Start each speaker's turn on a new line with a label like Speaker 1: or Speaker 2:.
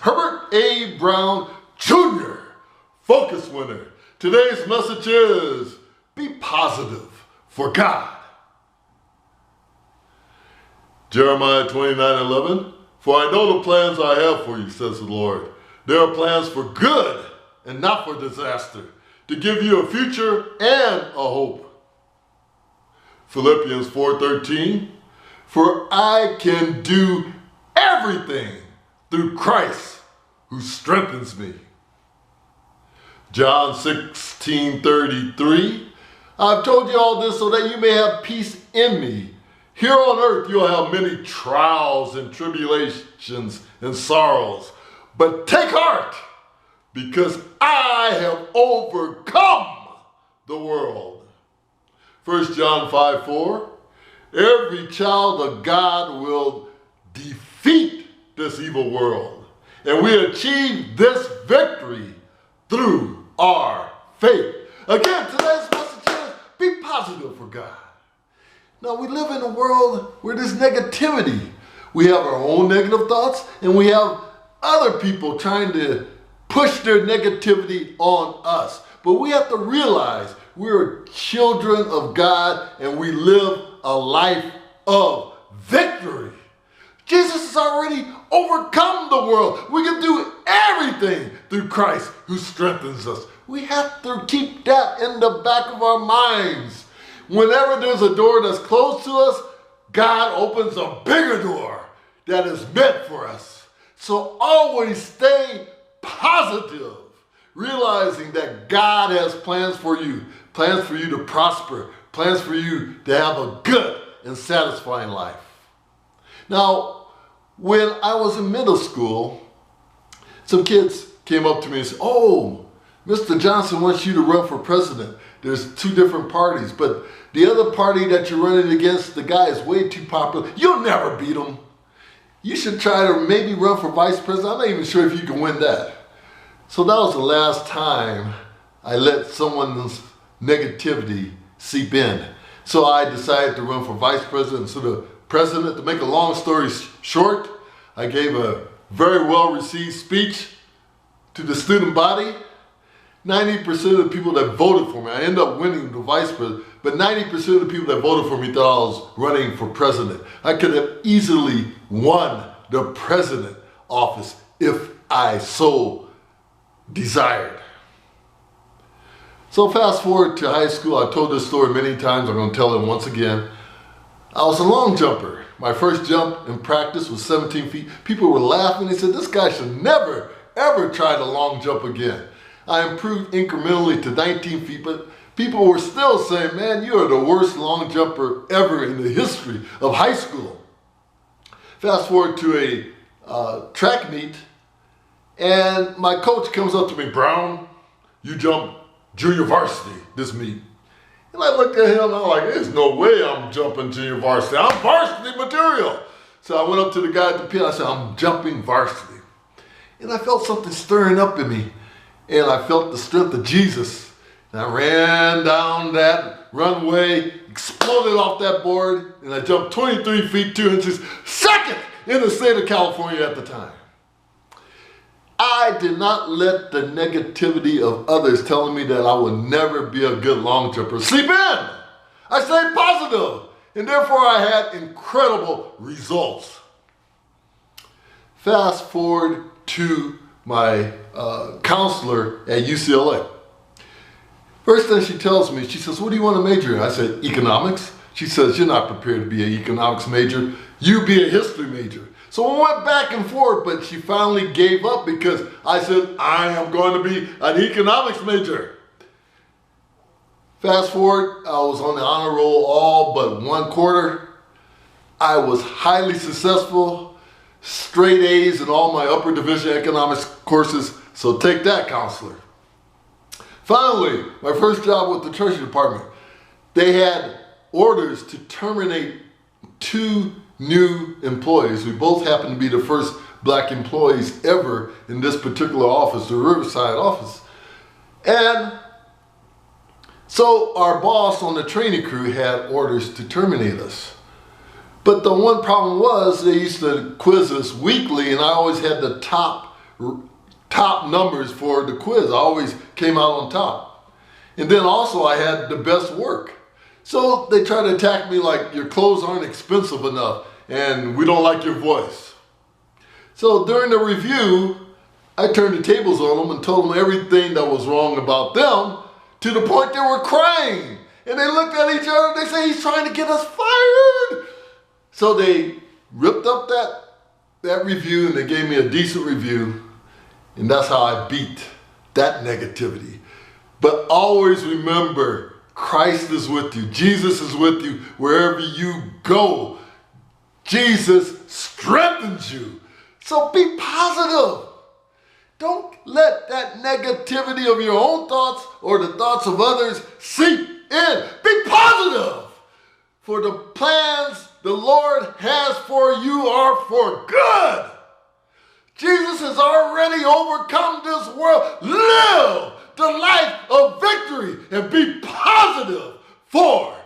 Speaker 1: Herbert A. Brown Jr., Focus Winner. Today's message is, be positive for God. Jeremiah 29:11, for I know the plans I have for you, says the Lord. They are plans for good and not for disaster, to give you a future and a hope. Philippians 4:13, for I can do everything through Christ who strengthens me. John 16:33, I've told you all this so that you may have peace in me. Here on earth you'll have many trials and tribulations and sorrows, but take heart, because I have overcome the world. 1 John 5:4, every child of God will defeat this evil world, and we achieve this victory through our faith. Again, today's message is, be positive for God. Now, we live in a world where there's negativity. We have our own negative thoughts, and we have other people trying to push their negativity on us. But we have to realize we're children of God, and we live a life of victory. Jesus has already overcome the world. We can do everything through Christ who strengthens us. We have to keep that in the back of our minds. Whenever there's a door that's closed to us, God opens a bigger door that is meant for us. So always stay positive, realizing that God has plans for you to prosper, plans for you to have a good and satisfying life. Now, when I was in middle school, some kids came up to me and said, oh, Mr. Johnson wants you to run for president. There's two different parties, but the other party that you're running against, the guy is way too popular. You'll never beat him. You should try to maybe run for vice president. I'm not even sure if you can win that. So that was the last time I let someone's negativity seep in. So I decided to run for vice president instead of president. To make a long story short, I gave a very well-received speech to the student body. 90% of the people that voted for me, I ended up winning the vice president, but 90% of the people that voted for me thought I was running for president. I could have easily won the president office if I so desired. So fast forward to high school. I told this story many times. I'm going to tell it once again. I was a long jumper. My first jump in practice was 17 feet. People were laughing. They said, this guy should never, ever try the long jump again. I improved incrementally to 19 feet, but people were still saying, man, you are the worst long jumper ever in the history of high school. Fast forward to a track meet, and my coach comes up to me, Brown, you jump junior varsity this meet. And I looked at him and I'm like, there's no way I'm jumping junior varsity. I'm varsity material. So I went up to the guy at the pit. I said, I'm jumping varsity. And I felt something stirring up in me. And I felt the strength of Jesus. And I ran down that runway, exploded off that board, and I jumped 23 feet 2 inches, second in the state of California at the time. I did not let the negativity of others telling me that I would never be a good long jumper sleep in. I stayed positive, and therefore I had incredible results. Fast forward to my counselor at UCLA. First thing she tells me, she says, what do you want to major in? I said, economics. She says, you're not prepared to be an economics major. You be a history major. So we went back and forth, but she finally gave up because I said, I am going to be an economics major. Fast forward, I was on the honor roll all but one quarter. I was highly successful, straight A's in all my upper division economics courses, so take that, counselor. Finally, my first job with the Treasury Department, they had orders to terminate 2 new employees. We both happened to be the first black employees ever in this particular office, the Riverside office. And so our boss on the training crew had orders to terminate us. But the one problem was they used to quiz us weekly, and I always had the top top numbers for the quiz. I always came out on top. And then also I had the best work. So they try to attack me like your clothes aren't expensive enough and we don't like your voice. So during the review, I turned the tables on them and told them everything that was wrong about them to the point they were crying. And they looked at each other and they said, he's trying to get us fired. So they ripped up that review and they gave me a decent review. And that's how I beat that negativity. But always remember, Christ is with you. Jesus is with you wherever you go. Jesus strengthens you. So be positive. Don't let that negativity of your own thoughts or the thoughts of others seep in. Be positive. For the plans the Lord has for you are for good. Jesus has already overcome this world. Live the life of victory and be positive for